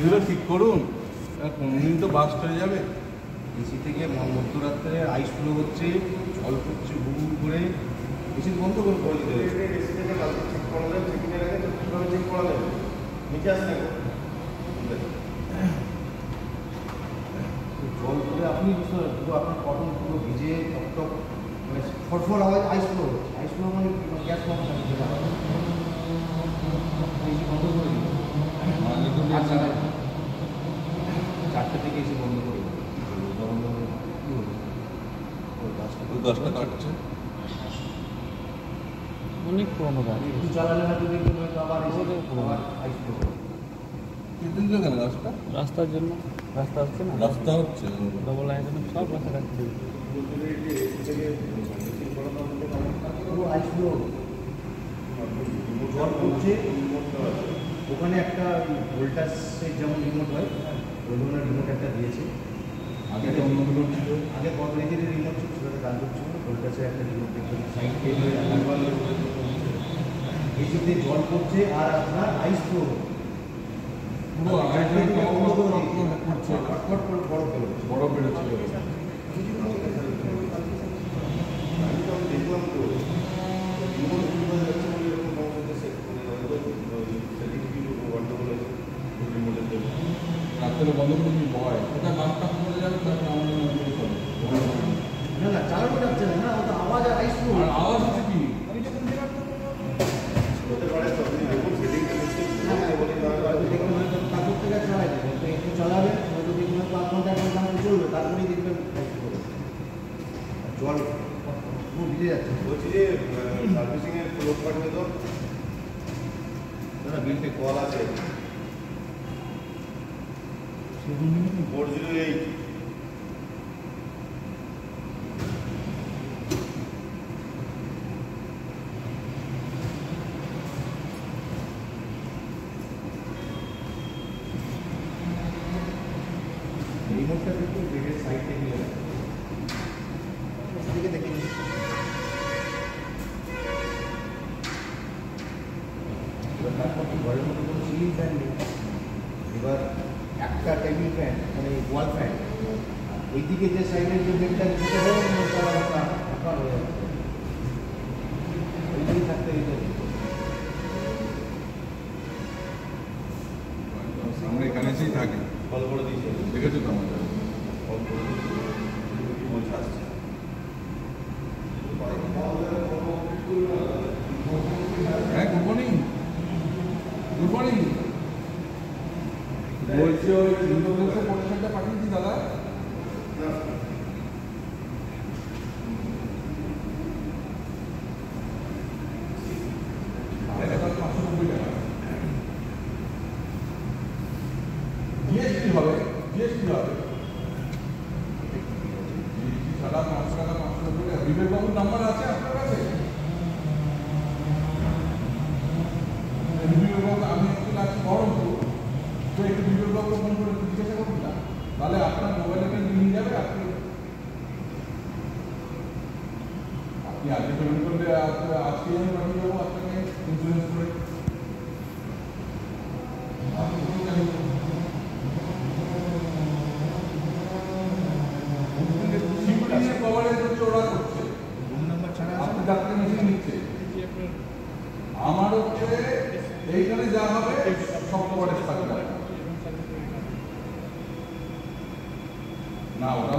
এসিগুলো ঠিক করুন, কোনদিন তো বাস হয়ে যাবে। এসি থেকে মধ্যরাত্রে আইস ফ্লো হচ্ছে, জল পড়ছে হুড় করে, এসি বন্ধ করে করে দিতে হবে। এসি থেকে চেক করালেন, চেকিংয়ের আগে তো কীভাবে চেক করালেন? নিচে আসলেন জল পরে আপনি পুরো আপনার কটন পুরো ভিজে টকটক মানে ফটফট আওয়াজ আইস ফ্লো হচ্ছে। আইস ফ্লো মানে গ্যাস পাম্প এসি বন্ধ করে দিল। 4টে থেকে এসি বন্ধ করে দিল। গরম গরম কী হলো? 10টা কাটছে, অনেক পুরোনো গাড়ি। একটু চালালে না যদি আবার আইস ফ্লো করে। কেন রাস্তা? রাস্তার জন্য রাস্তা হচ্ছে না, রাস্তা হচ্ছে ডবল লাইনের জন্য সব রাস্তা কাটছে। জল পড়ছে, ওখানে একটা ভোল্টাসের যেমন রিমোট হয় ওই ধরনের রিমোট একটা দিয়েছে। আগে তো অন্যগুলো ছিল, আগে কর্পোরেটের রিমোট ছিল, সেটাতে কাজ করছিল না। ভোল্টাসের একটা রিমোট দেখবেন সাইড টেবিলে এসিতে জল পড়ছে আর আপনার আইস ফ্লো বরফ বেরোচ্ছে। দেখলাম তো রাত্রে বন্ধ করে দিয়ে ভয় ওটা বাসটা পড়ে যাবে, তারপরে আমাদের না না চালানো যাচ্ছে না, না ওটা আওয়াজ আর আইস ফ্লো। আর আওয়াজ হচ্ছে কি? তারপর থেকে চালাই দেবে, একটু চালাবে, হয়তো দেখবেন 5 ঘন্টা 1 ঘন্টা চলবে, তারপরেই দেখবেন জল পুরো ভিজে যাচ্ছে। বলছি যে সার্ভিসিংয়ের লোক পাঠিয়ে তো না বিলতে কল আছে 408। রিমোটটা কিন্তু বেডের সাইড থেকে নিয়ে যাবে, থেকে দেখে নিন। তারপর তো ঘরের মধ্যে কোনো সিলিং ফ্যান নেই, এবার একটা টেবিল ফ্যান মানে ওয়াল ফ্যান, এইদিকে যে সাইডের যে বেডটা দিতে হবে আপনার হয়ে যাচ্ছে, ওইদিকেই থাকতে দিতে হবে। আমরা এখানে এসেই থাকি, কল করে দিয়েছে, দেখেছো তো আমাদের কল করে দিয়েছে আসছে। হ্যাঁ, গুড মর্নিং। Good morning. বলছি ওই ইন্টারনেটে পরীক্ষাটা পাঠিয়েছি দাদা। জিএসটি হবে, জিএসটি হবে, সাদা 500 টাকা 500 টাকা। বিবেকবাবুর নাম্বার আছে আপনার কাছে? বিবেকবাবু আমি একটু কাজ বহরমপুর, তো একটু বিবেকবাবুকে ফোন করে জিজ্ঞাসা করুন না, তাহলে আপনার মোবাইলে নিয়ে যাবে। আপনি আজকে পেমেন্ট করলে আজকে আমি পাঠিয়ে যাবো আপনাকে ইন্স্যুরেন্স করে। আমার হচ্ছে এইখানে যা হবে সব কভারেজ থাকবে না, ওটা